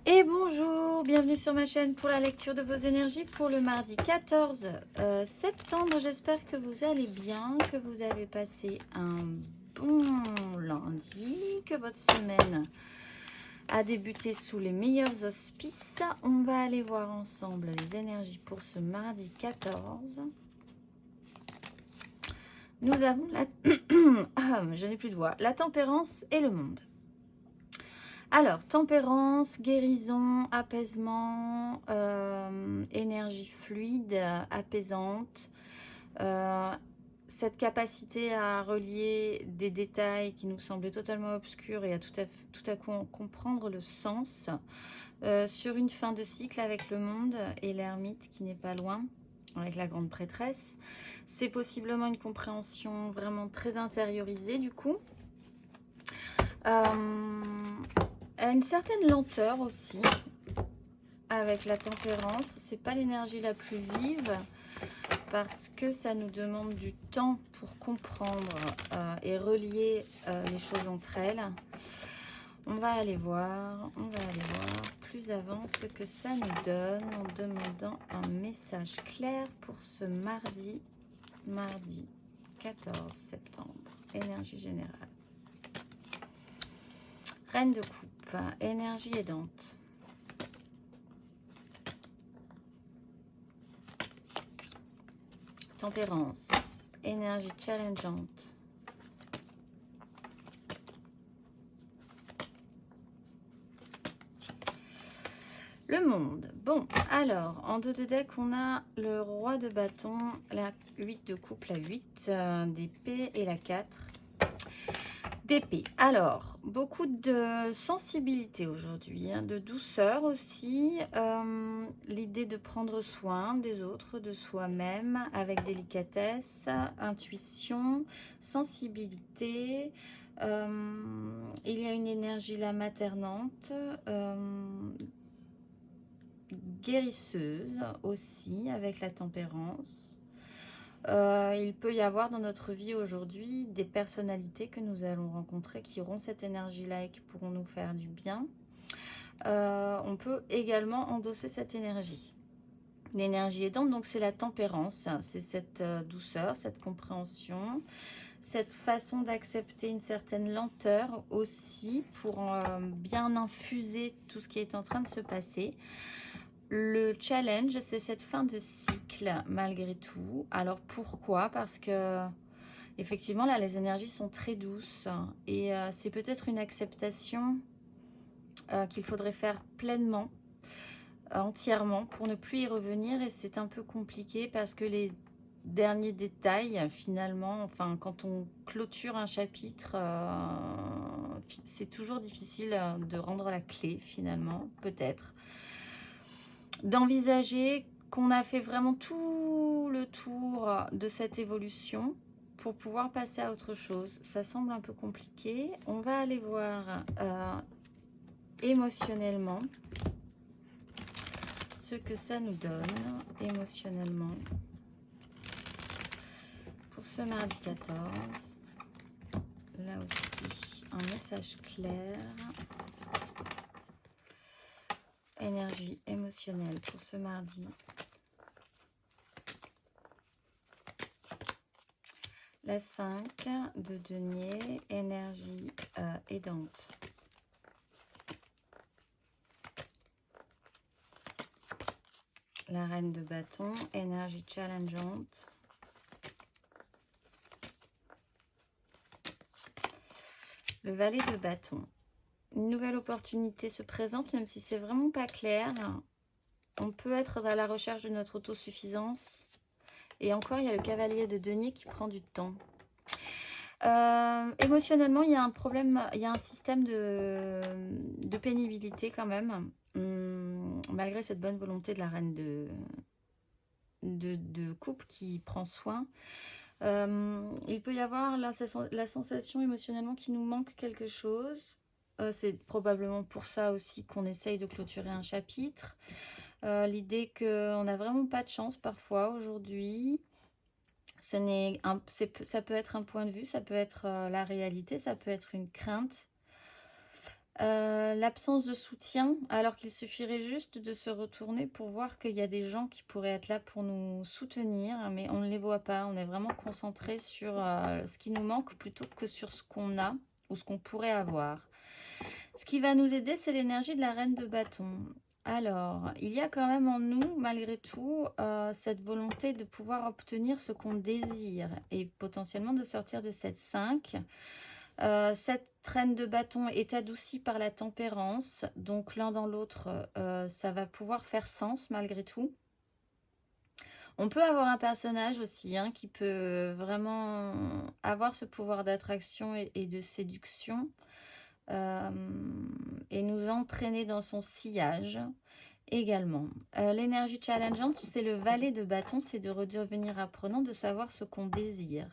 Et bonjour, bienvenue sur ma chaîne pour la lecture de vos énergies pour le mardi 14 septembre. J'espère que vous allez bien, que vous avez passé un bon lundi, que votre semaine a débuté sous les meilleurs auspices. On va aller voir ensemble les énergies pour ce mardi 14. Nous avons la... je n'ai plus de voix. La tempérance et le monde. Alors, tempérance, guérison, apaisement, énergie fluide, apaisante, cette capacité à relier des détails qui nous semblaient totalement obscurs et à tout à coup en comprendre le sens, sur une fin de cycle avec le monde et l'ermite qui n'est pas loin, avec la grande prêtresse. C'est possiblement une compréhension vraiment très intériorisée du coup. Une certaine lenteur aussi avec la tempérance. C'est pas l'énergie la plus vive parce que ça nous demande du temps pour comprendre et relier les choses entre elles. On va aller voir plus avant ce que ça nous donne en demandant un message clair pour ce mardi 14 septembre. Énergie générale. Reine de coupe, énergie aidante. Tempérance, énergie challengeante. Le monde. Bon, alors, en dos de deck, on a le roi de bâton, la 8 de coupe, la 8 d'épée et la 4 d'épée. Alors, beaucoup de sensibilité aujourd'hui, de douceur aussi. L'idée de prendre soin des autres, de soi-même, avec délicatesse, intuition, sensibilité. Il y a une énergie là maternante, guérisseuse aussi, avec la tempérance. Il peut y avoir dans notre vie aujourd'hui des personnalités que nous allons rencontrer qui auront cette énergie-là et qui pourront nous faire du bien. On peut également endosser cette énergie. L'énergie aidante, donc c'est la tempérance, c'est cette douceur, cette compréhension, cette façon d'accepter une certaine lenteur aussi pour bien infuser tout ce qui est en train de se passer. Le challenge, c'est cette fin de cycle, malgré tout. Alors, pourquoi? Parce que, effectivement, là, les énergies sont très douces. Et c'est peut-être une acceptation qu'il faudrait faire pleinement, entièrement, pour ne plus y revenir. Et c'est un peu compliqué parce que les derniers détails, finalement, enfin, quand on clôture un chapitre, c'est toujours difficile de rendre la clé, finalement, peut-être. D'envisager qu'on a fait vraiment tout le tour de cette évolution pour pouvoir passer à autre chose. Ça semble un peu compliqué. On va aller voir émotionnellement ce que ça nous donne émotionnellement pour ce mardi 14. Là aussi, un message clair. Énergie émotionnelle pour ce mardi. La 5 de denier, énergie aidante. La reine de bâton, énergie challengeante. Le valet de bâton. Une nouvelle opportunité se présente, même si c'est vraiment pas clair. On peut être à la recherche de notre autosuffisance. Et encore, il y a le cavalier de denier qui prend du temps. Émotionnellement, il y a un problème, il y a un système de pénibilité quand même. Malgré cette bonne volonté de la reine de coupe qui prend soin. Il peut y avoir la sensation émotionnellement qu'il nous manque quelque chose. C'est probablement pour ça aussi qu'on essaye de clôturer un chapitre. L'idée qu'on n'a vraiment pas de chance parfois aujourd'hui. Ça peut être un point de vue, ça peut être la réalité, ça peut être une crainte. L'absence de soutien, alors qu'il suffirait juste de se retourner pour voir qu'il y a des gens qui pourraient être là pour nous soutenir, mais on ne les voit pas. On est vraiment concentré sur ce qui nous manque plutôt que sur ce qu'on a ou ce qu'on pourrait avoir. Ce qui va nous aider, c'est l'énergie de la reine de bâton. Alors, il y a quand même en nous, malgré tout, cette volonté de pouvoir obtenir ce qu'on désire et potentiellement de sortir de cette 5. Cette reine de bâton est adoucie par la tempérance, donc l'un dans l'autre, ça va pouvoir faire sens malgré tout. On peut avoir un personnage aussi hein, qui peut vraiment avoir ce pouvoir d'attraction et de séduction et nous entraîner dans son sillage également. L'énergie challengeante, c'est le valet de bâton, c'est de redevenir apprenant, de savoir ce qu'on désire.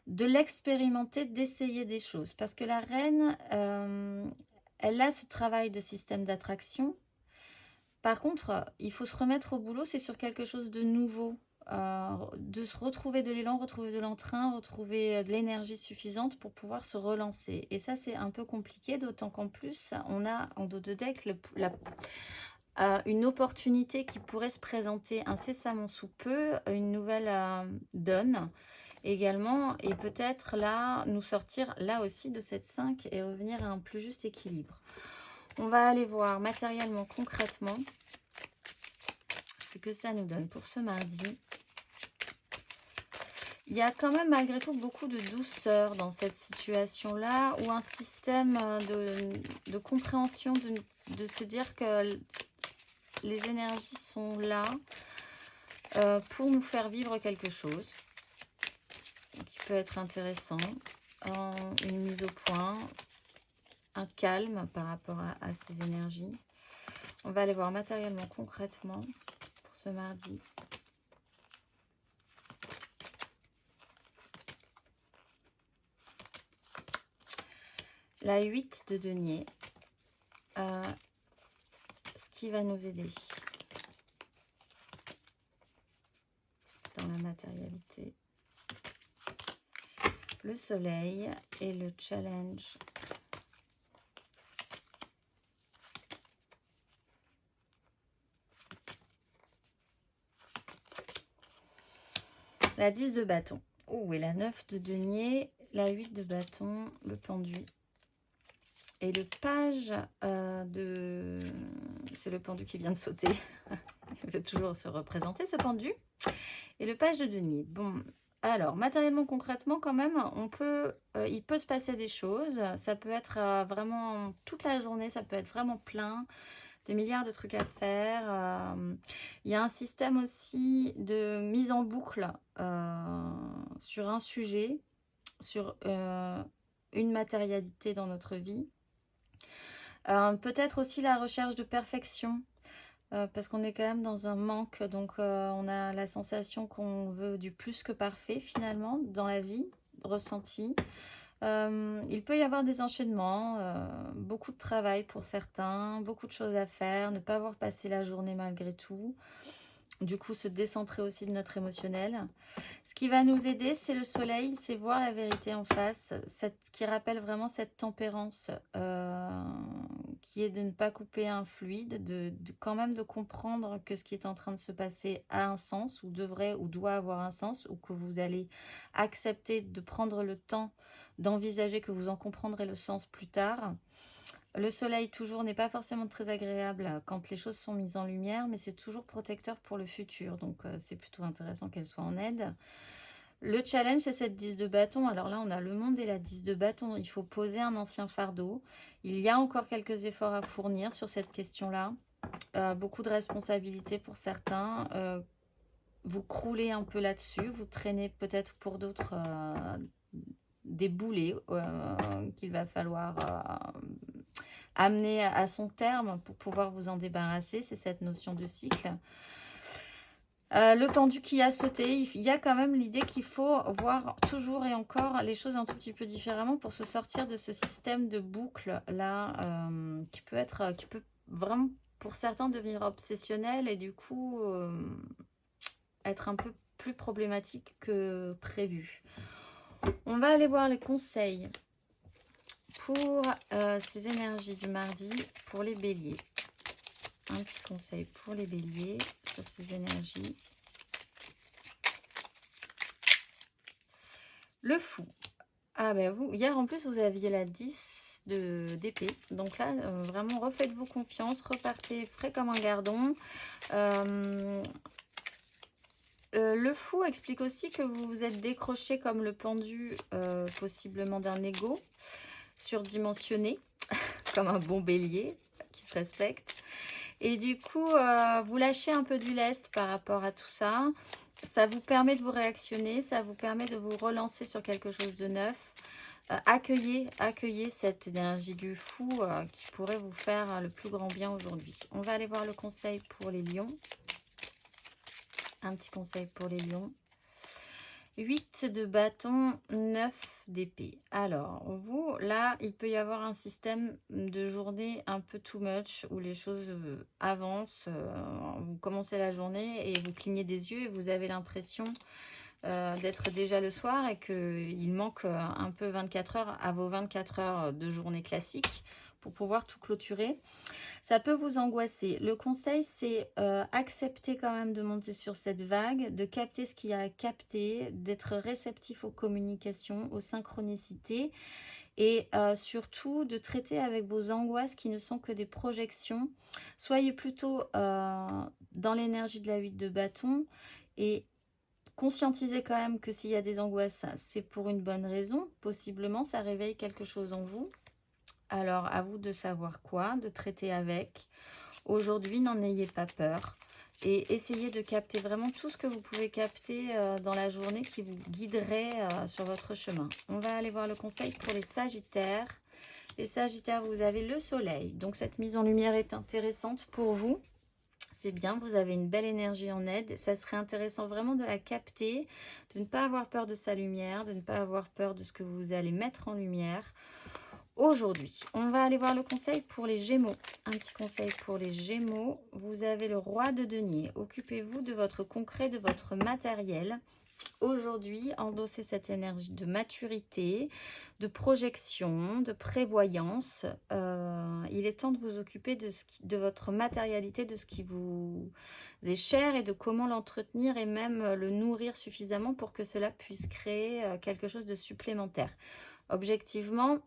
De l'expérimenter, d'essayer des choses. Parce que la reine, elle a ce travail de système d'attraction. Par contre, il faut se remettre au boulot, c'est sur quelque chose de nouveau. De se retrouver de l'élan, retrouver de l'entrain, retrouver de l'énergie suffisante pour pouvoir se relancer. Et ça, c'est un peu compliqué, d'autant qu'en plus, on a en dos de deck une opportunité qui pourrait se présenter incessamment sous peu, une nouvelle donne également, et peut-être là, nous sortir là aussi de cette 5 et revenir à un plus juste équilibre. On va aller voir matériellement, concrètement, ce que ça nous donne pour ce mardi. Il y a quand même malgré tout beaucoup de douceur dans cette situation-là, ou un système de compréhension, de se dire que les énergies sont là pour nous faire vivre quelque chose qui peut être intéressant, une mise au point, un calme par rapport à ces énergies. On va aller voir matériellement, concrètement, pour ce mardi. La 8 de denier, ce qui va nous aider dans la matérialité. Le soleil et le challenge. La 10 de bâton. Oh, et la 9 de denier, la 8 de bâton, le pendu. Et le page de... C'est le pendu qui vient de sauter. Il veut toujours se représenter, ce pendu. Et le page de denier. Bon, alors, matériellement, concrètement, quand même, il peut se passer des choses. Ça peut être vraiment toute la journée, ça peut être vraiment plein. Des milliards de trucs à faire. Il y a un système aussi de mise en boucle sur un sujet, sur une matérialité dans notre vie. Peut-être aussi la recherche de perfection, parce qu'on est quand même dans un manque, donc on a la sensation qu'on veut du plus que parfait finalement dans la vie ressentie. Il peut y avoir des enchaînements, beaucoup de travail pour certains, beaucoup de choses à faire, ne pas avoir passé la journée malgré tout. Du coup, se décentrer aussi de notre émotionnel. Ce qui va nous aider, c'est le soleil, c'est voir la vérité en face, qui rappelle vraiment cette tempérance qui est de ne pas couper un fluide, quand même de comprendre que ce qui est en train de se passer a un sens, ou devrait ou doit avoir un sens, ou que vous allez accepter de prendre le temps d'envisager que vous en comprendrez le sens plus tard. Le soleil, toujours, n'est pas forcément très agréable quand les choses sont mises en lumière, mais c'est toujours protecteur pour le futur. Donc, c'est plutôt intéressant qu'elle soit en aide. Le challenge, c'est cette 10 de bâton. Alors là, on a le monde et la 10 de bâton. Il faut poser un ancien fardeau. Il y a encore quelques efforts à fournir sur cette question-là. Beaucoup de responsabilités pour certains. Vous croulez un peu là-dessus. Vous traînez peut-être pour d'autres des boulets qu'il va falloir amener à son terme pour pouvoir vous en débarrasser. C'est cette notion de cycle. Le pendu qui a sauté, il y a quand même l'idée qu'il faut voir toujours et encore les choses un tout petit peu différemment pour se sortir de ce système de boucle là qui peut vraiment pour certains devenir obsessionnel et du coup être un peu plus problématique que prévu. On va aller voir les conseils pour ces énergies du mardi pour les béliers. Un petit conseil pour les béliers sur ces énergies. Le fou. Ah ben vous, hier en plus vous aviez la 10 d'épée. Donc là, vraiment refaites-vous confiance, repartez frais comme un gardon. Le fou explique aussi que vous vous êtes décroché comme le pendu, possiblement d'un ego surdimensionné, comme un bon bélier qui se respecte. Et du coup, vous lâchez un peu du lest par rapport à tout ça. Ça vous permet de vous réactionner, ça vous permet de vous relancer sur quelque chose de neuf. Accueillez cette énergie du fou qui pourrait vous faire le plus grand bien aujourd'hui. On va aller voir le conseil pour les lions. Un petit conseil pour les lions. 8 de bâton, 9 d'épée. Alors, vous, là, il peut y avoir un système de journée un peu too much où les choses avancent. Vous commencez la journée et vous clignez des yeux et vous avez l'impression d'être déjà le soir et qu'il manque un peu 24 heures à vos 24 heures de journée classique pour pouvoir tout clôturer. Ça peut vous angoisser. Le conseil, c'est accepter quand même de monter sur cette vague, de capter ce qu'il y a à capter, d'être réceptif aux communications, aux synchronicités et surtout de traiter avec vos angoisses qui ne sont que des projections. Soyez plutôt dans l'énergie de la 8 de bâton et conscientisez quand même que s'il y a des angoisses, c'est pour une bonne raison. Possiblement, ça réveille quelque chose en vous. Alors, à vous de savoir quoi, de traiter avec. Aujourd'hui, n'en ayez pas peur. Et essayez de capter vraiment tout ce que vous pouvez capter dans la journée qui vous guiderait sur votre chemin. On va aller voir le conseil pour les Sagittaires. Les Sagittaires, vous avez le soleil. Donc, cette mise en lumière est intéressante pour vous. C'est bien, vous avez une belle énergie en aide. Ça serait intéressant vraiment de la capter, de ne pas avoir peur de sa lumière, de ne pas avoir peur de ce que vous allez mettre en lumière. Aujourd'hui, on va aller voir le conseil pour les Gémeaux. Un petit conseil pour les Gémeaux. Vous avez le roi de denier. Occupez-vous de votre concret, de votre matériel. Aujourd'hui, endossez cette énergie de maturité, de projection, de prévoyance. Il est temps de vous occuper de votre matérialité, de ce qui vous est cher et de comment l'entretenir et même le nourrir suffisamment pour que cela puisse créer quelque chose de supplémentaire. Objectivement,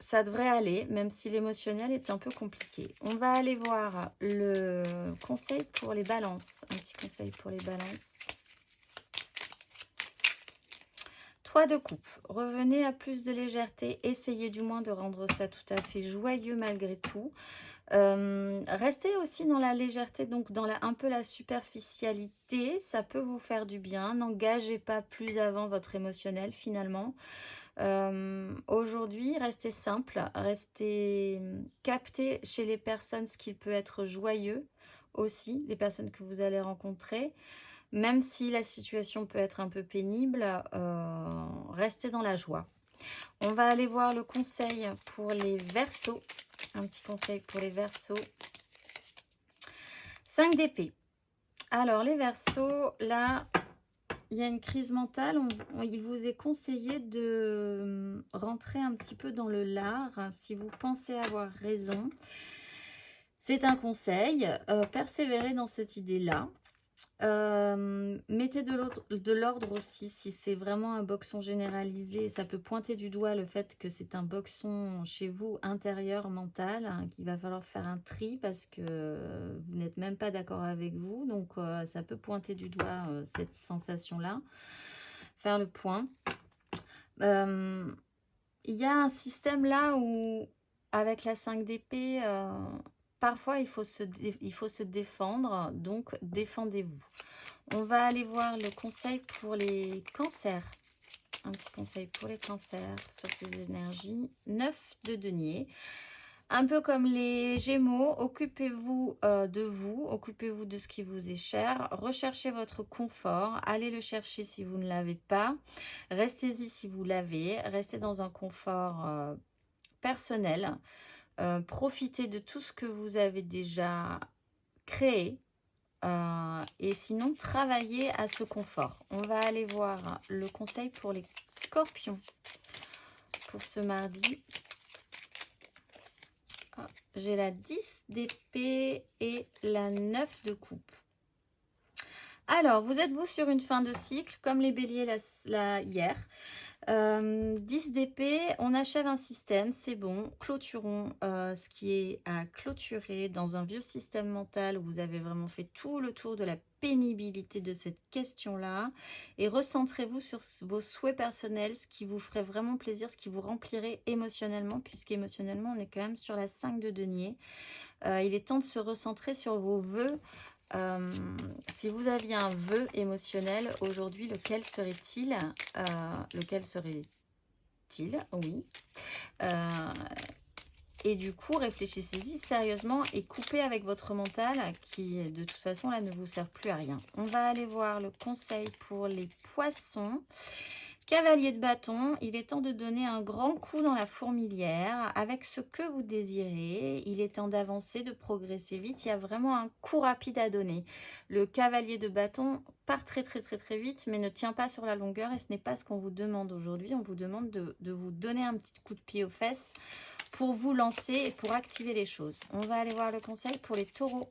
ça devrait aller, même si l'émotionnel est un peu compliqué. On va aller voir le conseil pour les balances. Un petit conseil pour les balances. 3 de coupe. Revenez à plus de légèreté. Essayez du moins de rendre ça tout à fait joyeux malgré tout. Restez aussi dans la légèreté, donc dans un peu la superficialité. Ça peut vous faire du bien. N'engagez pas plus avant votre émotionnel finalement. Aujourd'hui, restez simple, restez capté chez les personnes ce qui peut être joyeux aussi, les personnes que vous allez rencontrer. Même si la situation peut être un peu pénible, restez dans la joie. On va aller voir le conseil pour les Verseaux. Un petit conseil pour les Verseaux. 5 d'épée. Alors, les Verseaux, là, il y a une crise mentale. Il vous est conseillé de rentrer un petit peu dans le lard si vous pensez avoir raison. C'est un conseil. Persévérez dans cette idée-là. Mettez de l'ordre aussi si c'est vraiment un boxon généralisé. Ça peut pointer du doigt le fait que c'est un boxon chez vous intérieur, mental, hein, qu'il va falloir faire un tri parce que vous n'êtes même pas d'accord avec vous. Donc ça peut pointer du doigt cette sensation-là. Faire le point. Il y a un système là où avec la 5 d'épée... parfois, il faut se défendre, donc défendez-vous. On va aller voir le conseil pour les cancers. Un petit conseil pour les cancers sur ces énergies. 9 de denier. Un peu comme les Gémeaux, occupez-vous de vous, occupez-vous de ce qui vous est cher. Recherchez votre confort, allez le chercher si vous ne l'avez pas. Restez-y si vous l'avez. Restez dans un confort personnel. Profitez de tout ce que vous avez déjà créé. Et sinon, travaillez à ce confort. On va aller voir le conseil pour les scorpions pour ce mardi. J'ai la 10 d'épée et la 9 de coupe. Alors, vous êtes-vous sur une fin de cycle, comme les béliers hier 10 d'épée, on achève un système, c'est bon. Clôturons ce qui est à clôturer dans un vieux système mental où vous avez vraiment fait tout le tour de la pénibilité de cette question-là. Et recentrez-vous sur vos souhaits personnels, ce qui vous ferait vraiment plaisir, ce qui vous remplirait émotionnellement, puisqu'émotionnellement, on est quand même sur la 5 de denier. Il est temps de se recentrer sur vos vœux. Si vous aviez un vœu émotionnel aujourd'hui, lequel serait-il? Lequel serait-il? Oui. Et du coup, réfléchissez-y sérieusement et coupez avec votre mental qui, de toute façon, là, ne vous sert plus à rien. On va aller voir le conseil pour les poissons. Cavalier de bâton, il est temps de donner un grand coup dans la fourmilière avec ce que vous désirez. Il est temps d'avancer, de progresser vite. Il y a vraiment un coup rapide à donner. Le cavalier de bâton part très vite, mais ne tient pas sur la longueur et ce n'est pas ce qu'on vous demande aujourd'hui. On vous demande de vous donner un petit coup de pied aux fesses pour vous lancer et pour activer les choses. On va aller voir le conseil pour les taureaux.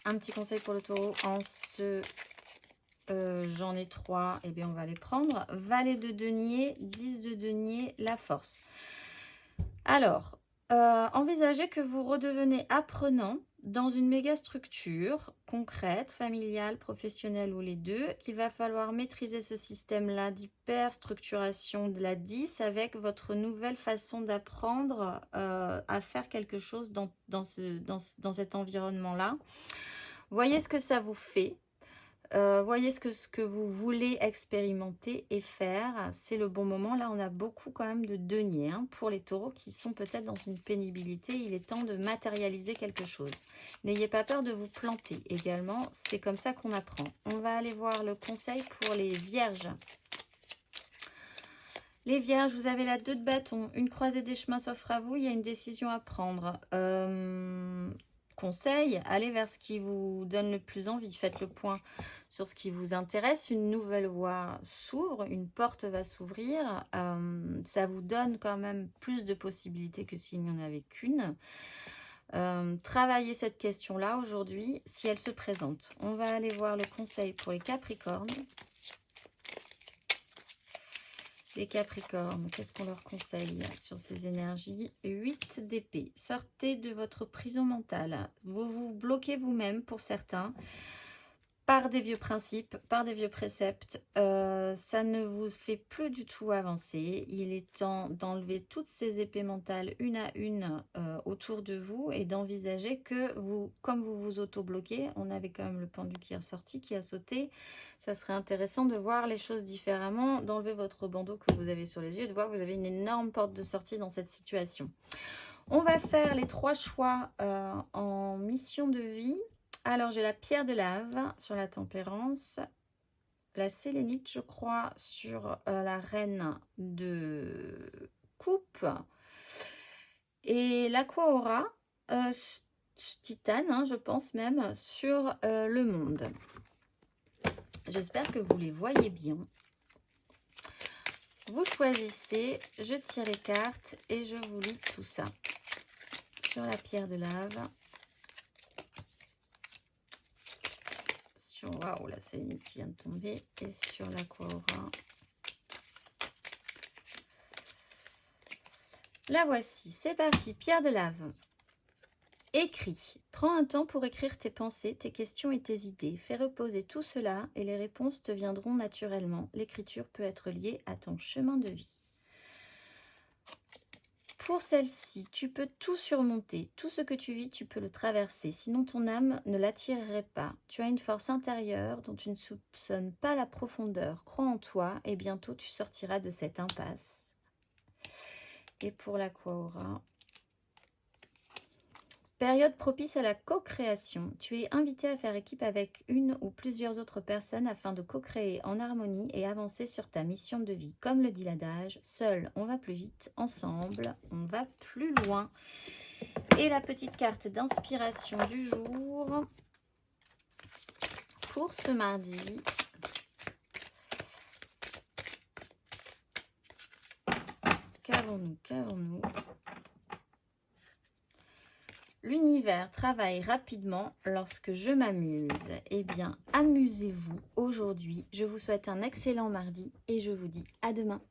Un petit conseil pour le taureau en ce... j'en ai 3, et bien on va les prendre. Valet de denier, 10 de denier, la force. Alors, envisagez que vous redevenez apprenant dans une méga structure concrète, familiale, professionnelle ou les deux, qu'il va falloir maîtriser ce système-là d'hyperstructuration de la 10 avec votre nouvelle façon d'apprendre à faire quelque chose dans cet environnement-là. Voyez ce que ça vous fait. Voyez ce que vous voulez expérimenter et faire. C'est le bon moment. Là, on a beaucoup quand même de deniers pour les taureaux qui sont peut-être dans une pénibilité. Il est temps de matérialiser quelque chose. N'ayez pas peur de vous planter également. C'est comme ça qu'on apprend. On va aller voir le conseil pour les vierges. Les vierges, vous avez la 2 de bâton. Une croisée des chemins s'offre à vous. Il y a une décision à prendre. Conseil, allez vers ce qui vous donne le plus envie. Faites le point sur ce qui vous intéresse. Une nouvelle voie s'ouvre, une porte va s'ouvrir. Ça vous donne quand même plus de possibilités que s'il n'y en avait qu'une. Travaillez cette question-là aujourd'hui si elle se présente. On va aller voir le conseil pour les Capricornes. Les Capricornes, qu'est-ce qu'on leur conseille sur ces énergies? 8 d'épée. Sortez de votre prison mentale. Vous vous bloquez vous-même pour certains par des vieux principes, par des vieux préceptes. Ça ne vous fait plus du tout avancer. Il est temps d'enlever toutes ces épées mentales une à une autour de vous et d'envisager que vous, comme vous vous auto-bloquez, on avait quand même le pendu qui est ressorti, qui a sauté. Ça serait intéressant de voir les choses différemment, d'enlever votre bandeau que vous avez sur les yeux, de voir que vous avez une énorme porte de sortie dans cette situation. On va faire les 3 choix en mission de vie. Alors, j'ai la pierre de lave sur la tempérance, la sélénite, je crois, sur la reine de coupe, et l'aquaora, titane, je pense même, sur le monde. J'espère que vous les voyez bien. Vous choisissez, je tire les cartes et je vous lis tout ça. Sur la pierre de lave. Waouh, la sélénite qui vient de tomber. Et sur l'aquaora. La voici, c'est parti. Pierre de lave. Écris. Prends un temps pour écrire tes pensées, tes questions et tes idées. Fais reposer tout cela et les réponses te viendront naturellement. L'écriture peut être liée à ton chemin de vie. Pour celle-ci, tu peux tout surmonter. Tout ce que tu vis, tu peux le traverser. Sinon, ton âme ne l'attirerait pas. Tu as une force intérieure dont tu ne soupçonnes pas la profondeur. Crois en toi et bientôt tu sortiras de cette impasse. Et pour l'aquaora, période propice à la co-création. Tu es invité à faire équipe avec une ou plusieurs autres personnes afin de co-créer en harmonie et avancer sur ta mission de vie. Comme le dit l'adage, seul on va plus vite, ensemble on va plus loin. Et la petite carte d'inspiration du jour. pour ce mardi. Qu'avons-nous? Qu'avons-nous? L'univers travaille rapidement lorsque je m'amuse. Eh bien, amusez-vous aujourd'hui. Je vous souhaite un excellent mardi et je vous dis à demain.